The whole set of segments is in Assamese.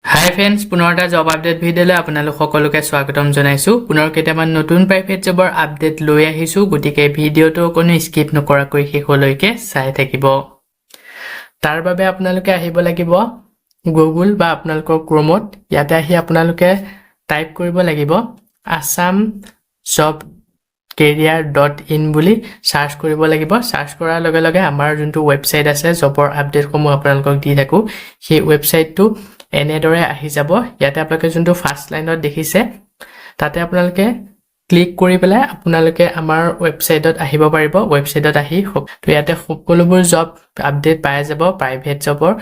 হাই ফ্ৰেণ্ডছ, পুনৰ এটা জব আপডেট ভিডিঅ'লৈ আপোনালোক সকলোকে স্বাগতম জনাইছোঁ। পুনৰ কেইটামান নতুন প্ৰাইভেট জবৰ আপডেট লৈ আহিছোঁ, গতিকে ভিডিঅ'টো কোনো স্কিপ নকৰাকৈ শেষলৈকে চাই থাকিব। তাৰ বাবে আপোনালোকে আহিব লাগিব গুগল বা আপোনালোকৰ ক্ৰমত। ইয়াতে আহি আপোনালোকে টাইপ কৰিব লাগিব আছাম জব career.in বুলি সাৰ্চ কৰিব লাগিব। সাৰ্চ কৰাৰ লগে লগে আমাৰ যোনটো ৱেবছাইট আছে জবৰ আপডেটসমূহ আপোনালোকক দি থাকোঁ, সেই ৱেবছাইটটো এনেদৰে আহি যাব। ইয়াতে আপোনালোকে যোনটো ফাৰ্ষ্ট লাইনত দেখিছে তাতে আপোনালোকে ক্লিক কৰি পেলাই আপোনালোকে আমাৰ ৱেবছাইটত আহিব পাৰিব। ৱেবছাইটত আহি তো ইয়াতে সকলোবোৰ জব আপডেট পাই যাব। প্ৰাইভেট জবৰ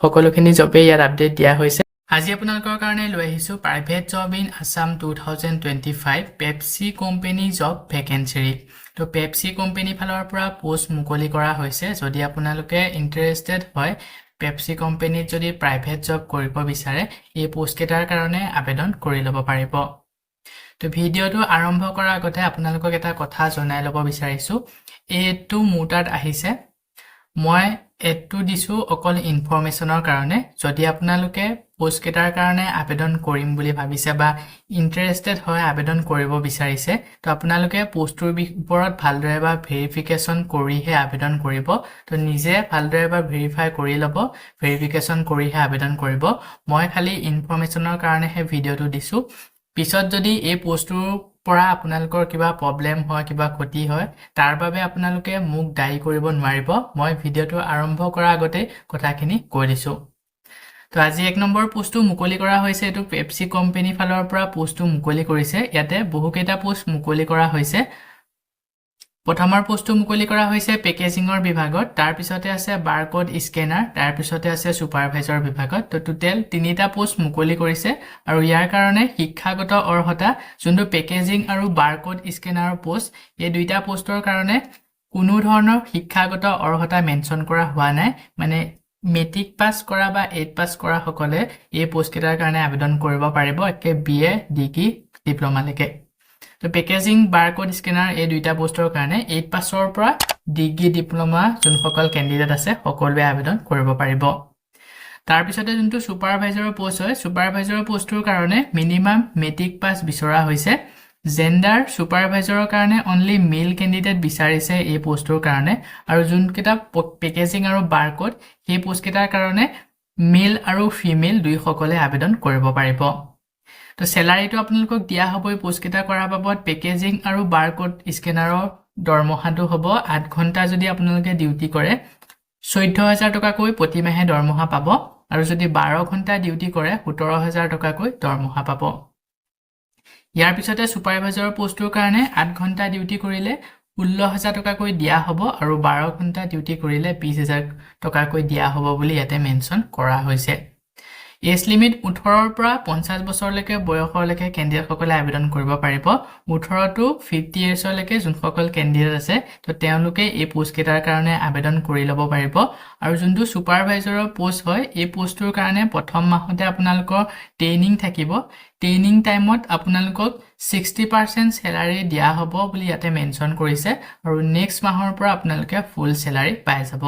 সকলোখিনি জবেই ইয়াত আপডেট দিয়া হৈছে। আজি আপোনালোকৰ কাৰণে লৈ আহিছোঁ private job in Assam 2025 Pepsi company job vacancy. তো পেপচি কোম্পানী ফালৰ পৰা পোষ্ট মুকলি কৰা হৈছে। যদি আপোনালোকে ইণ্টাৰেষ্টেড হয় পেপচি কোম্পানীত যদি প্ৰাইভেট জব কৰিব বিচাৰে, এই পোষ্টকেইটাৰ কাৰণে আবেদন কৰি ল'ব পাৰিব। তো ভিডিঅ'টো আৰম্ভ কৰাৰ আগতে আপোনালোকক এটা কথা জনাই ল'ব বিচাৰিছোঁ। এইটো মোৰ তাত আহিছে, মই এডটো দিছোঁ অকল ইনফৰমেশ্যনৰ কাৰণে। যদি আপোনালোকে পোষ্টকেইটাৰ কাৰণে আবেদন কৰিম বুলি ভাবিছে বা ইণ্টাৰেষ্টেড হয় আবেদন কৰিব বিচাৰিছে, তো আপোনালোকে পোষ্টটোৰ ওপৰত ভালদৰে বা ভেৰিফিকেশ্যন কৰিহে আবেদন কৰিব। তো নিজে ভালদৰে বা ভেৰিফাই কৰি ল'ব, ভেৰিফিকেশ্যন কৰিহে আবেদন কৰিব। মই খালি ইনফৰমেশ্যনৰ কাৰণেহে ভিডিঅ'টো দিছোঁ। পিছত যদি এই পোষ্টটোৰ পৰা আপোনালোকৰ কিবা প্ৰব্লেম হয়, কিবা ক্ষতি হয়, তাৰ বাবে আপোনালোকে মোক দায়ী কৰিব নোৱাৰিব। মই ভিডিঅ'টো আৰম্ভ কৰাৰ আগতে কথাখিনি কৈ দিছোঁ। তো আজি 1 নম্বৰ পোষ্টটো মুকলি কৰা হৈছে। এইটো পেপচি কোম্পানী ফালৰ পৰা পোষ্টটো মুকলি কৰিছে। ইয়াতে বহুকেইটা পোষ্ট মুকলি কৰা হৈছে। প্ৰথমৰ পোষ্টটো মুকলি কৰা হৈছে পেকেজিঙৰ বিভাগত, তাৰপিছতে আছে বাৰকোড স্কেনাৰ, তাৰপিছতে আছে ছুপাৰভাইজাৰ বিভাগত। তো টোটেল 3টা পোষ্ট মুকলি কৰিছে আৰু ইয়াৰ কাৰণে শিক্ষাগত অৰ্হতা যোনটো পেকেজিং আৰু বাৰকোড স্কেনাৰৰ পোষ্ট, এই দুইটা পোষ্টৰ কাৰণে কোনো ধৰণৰ শিক্ষাগত অৰ্হতা মেনশ্যন কৰা হোৱা নাই। মানে মেট্ৰিক পাছ কৰা বা 8 পাছ কৰা সকলে এই পোষ্টকেইটাৰ কাৰণে আবেদন কৰিব পাৰিব, একে BA ডিগ্ৰী ডিপ্ল'মালৈকে। তো পেকেজিং বাৰকোড স্কেনাৰ এই দুইটা পোষ্টৰ কাৰণে 8 পাছৰ পৰা ডিগ্ৰী ডিপ্ল'মা যোনসকল কেণ্ডিডেট আছে সকলোৱে আবেদন কৰিব পাৰিব। তাৰপিছতে যোনটো ছুপাৰভাইজাৰৰ পোষ্ট হয়, ছুপাৰভাইজাৰৰ পোষ্টটোৰ কাৰণে মিনিমাম মেট্ৰিক পাছ বিচৰা হৈছে। জেণ্ডাৰ ছুপাৰভাইজাৰৰ কাৰণে অনলি মেল কেণ্ডিডেট বিচাৰিছে এই পোষ্টটোৰ কাৰণে, আৰু যোনকেইটা পেকেজিং আৰু বাৰকোড সেই পোষ্টকেইটাৰ কাৰণে মেল আৰু ফিমেল দুয়োসকলে আবেদন কৰিব পাৰিব। তো চেলাৰীটো আপোনালোকক দিয়া হ'ব এই পোষ্টকেইটা কৰাৰ বাবদ। পেকেজিং আৰু বাৰকোড স্কেনাৰৰ দৰমহাটো হ'ব 8 ঘণ্টা যদি আপোনালোকে ডিউটি কৰে 14,000 টকাকৈ প্ৰতিমাহে দৰমহা পাব, আৰু যদি 12 ঘণ্টা ডিউটি কৰে 17,000 টকাকৈ দৰমহা পাব। ইয়াৰ পিছতে ছুপাৰভাইজাৰৰ পোষ্টটোৰ কাৰণে 8 ঘণ্টা ডিউটি কৰিলে 16,000 টকাকৈ দিয়া হ'ব, আৰু 12 ঘণ্টা ডিউটি কৰিলে 20,000 টকাকৈ দিয়া হ'ব বুলি ইয়াতে মেনশ্যন কৰা হৈছে। এজ লিমিট 18ৰ পৰা 50 বছৰলৈকে বয়সলৈকে কেণ্ডিডেটসকলে আবেদন কৰিব পাৰিব। 18 to 50 ইয়াৰ্ছলৈকে যোনসকল কেণ্ডিডেট আছে তো তেওঁলোকে এই পোষ্টকেইটাৰ কাৰণে আবেদন কৰি ল'ব পাৰিব। আৰু যোনটো ছুপাৰভাইজাৰৰ পোষ্ট হয়, এই পোষ্টটোৰ কাৰণে প্ৰথম মাহতে আপোনালোকৰ ট্ৰেইনিং থাকিব। ট্ৰেইনিং টাইমত আপোনালোকক 60% চেলাৰী দিয়া হ'ব বুলি ইয়াতে মেনশ্যন কৰিছে, আৰু নেক্সট মাহৰ পৰা আপোনালোকে ফুল চেলাৰী পাই যাব।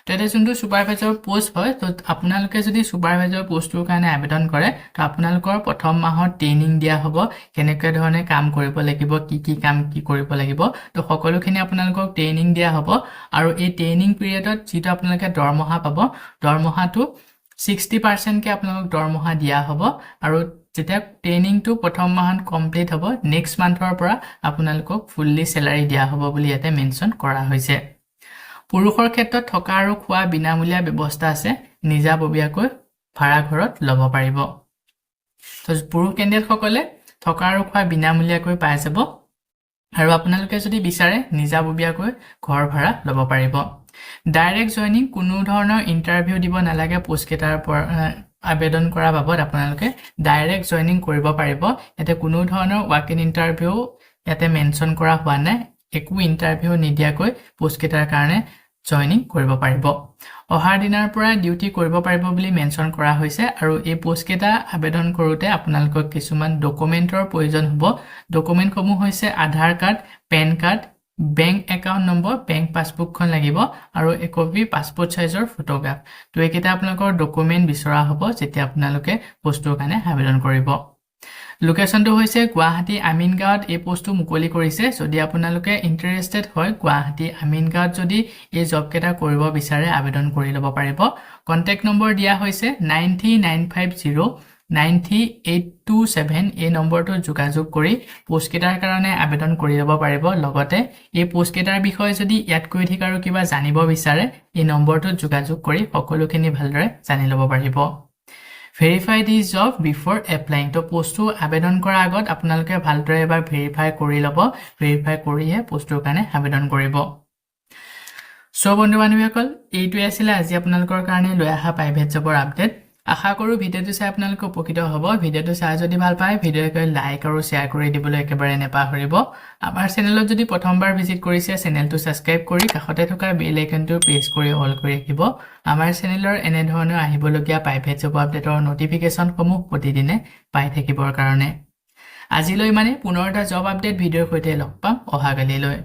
তো এটা যোনটো ছুপাৰভাইজাৰৰ পোষ্ট হয়, তো আপোনালোকে যদি ছুপাৰভাইজাৰৰ পোষ্টটোৰ কাৰণে আবেদন কৰে তো আপোনালোকৰ প্ৰথম মাহত ট্ৰেইনিং দিয়া হ'ব, কেনেকৈ ধৰণে কাম কৰিব লাগিব, কি কাম কি কৰিব লাগিব। তো সকলোখিনি আপোনালোকক ট্ৰেইনিং দিয়া হ'ব, আৰু এই ট্ৰেইনিং পিৰিয়ডত যিটো আপোনালোকে দৰমহা পাব, দৰমহাটো 60%কে আপোনালোকক দৰমহা দিয়া হ'ব। আৰু যেতিয়া ট্ৰেইনিংটো প্ৰথম মাহত কমপ্লিট হ'ব, নেক্সট মান্থৰ পৰা আপোনালোকক ফুল্লি চেলাৰী দিয়া হ'ব বুলি ইয়াতে মেনশ্যন কৰা হৈছে। পুৰুষৰ ক্ষেত্ৰত থকা আৰু খোৱা বিনামূলীয়া ব্যৱস্থা আছে, নিজাববীয়াকৈ ভাড়া ঘৰত ল'ব পাৰিব। তো পুৰুষ কেণ্ডিডেটসকলে থকা আৰু খোৱা বিনামূলীয়াকৈ পাই যাব, আৰু আপোনালোকে যদি বিচাৰে নিজাববীয়াকৈ ঘৰ ভাড়া ল'ব পাৰিব। ডাইৰেক্ট জইনিং, কোনো ধৰণৰ ইণ্টাৰভিউ দিব নালাগে। পোষ্টকেইটাৰ পৰা আবেদন কৰাৰ বাবদ আপোনালোকে ডাইৰেক্ট জইনিং কৰিব পাৰিব। ইয়াতে কোনো ধৰণৰ ৱাক ইন ইণ্টাৰভিউ ইয়াতে মেনশ্যন কৰা হোৱা নাই। একো ইণ্টাৰভিউ নিদিয়াকৈ পোষ্টকেইটাৰ কাৰণে জইনিং কৰিব পাৰিব। অহাৰ দিনাৰ পৰা ডিউটি কৰিব পাৰিব বুলি মেনশ্যন কৰা হৈছে, আৰু এই পোষ্টকেইটা আবেদন কৰোঁতে আপোনালোকক কিছুমান ডকুমেণ্টৰ প্ৰয়োজন হ'ব। ডকুমেণ্টসমূহ হৈছে Aadhaar card, PAN card, bank account number bank পাছবুকখন লাগিব আৰু একপি পাছপোৰ্ট সাইজৰ ফটোগ্ৰাফ তো এইকেইটা আপোনালোকৰ ডকুমেণ্ট বিচৰা হ'ব যেতিয়া আপোনালোকে পোষ্টটোৰ কাৰণে আবেদন কৰিব লোকেশ্যনটো হৈছে গুৱাহাটী আমিনগাঁৱত এই পোষ্টটো মুকলি কৰিছে যদি আপোনালোকে ইন্টাৰেষ্টেড হয় গুৱাহাটী আমিনগাঁৱত যদি এই জব কেইটা কৰিব বিচাৰে আবেদন কৰি ল'ব পাৰিব কন্টেক্ট নম্বৰ দিয়া হৈছে 9395093827 এই নম্বৰটো যোগাযোগ কৰি পোষ্ট কেইটাৰ কাৰণে আবেদন কৰি ল'ব পাৰিব লগতে এই পোষ্ট কেইটাৰ বিষয়ে যদি ইয়াতকৈ অধিক আৰু কিবা জানিব বিচাৰে এই নম্বৰটো যোগাযোগ কৰি সকলোখিনি ভালদৰে জানি ল'ব পাৰিব Verify this job before applying. তো পোষ্টটো আবেদন কৰাৰ আগত আপোনালোকে ভালদৰে এবাৰ ভেৰিফাই কৰি ল'ব ভেৰিফাই কৰিহে পোষ্টটোৰ কাৰণে আবেদন কৰিব সো বন্ধু বান্ধৱীসকল এইটোৱে আছিল আজি আপোনালোকৰ কাৰণে লৈ অহা প্ৰাইভেট জবৰ আপডেট আশা কৰোঁ ভিডিঅ'টো চাই আপোনালোকে উপকৃত হ'ব ভিডিঅ'টো চাই যদি ভাল পায় ভিডিঅ'টো লাইক আৰু শ্বেয়াৰ কৰি দিবলৈ একেবাৰে নেপাহৰিব আমাৰ চেনেলত যদি প্ৰথমবাৰ ভিজিট কৰিছে চেনেলটো সাবস্ক্ৰাইব কৰি কাষতে থকা বেল আইকনটো প্ৰেছ কৰি অল কৰি ৰাখিব আমাৰ চেনেলৰ এনে ধৰণৰ আহিবলগীয়া প্ৰাইভেট জব আপডেটৰ নটিফিকেশ্যনসমূহ প্ৰতিদিনে পাই থাকিবৰ কাৰণে আজিলৈ মানে পুনৰ এটা জব আপডেট ভিডিঅ'ৰ সৈতে লগ পাম অহাকালিলৈ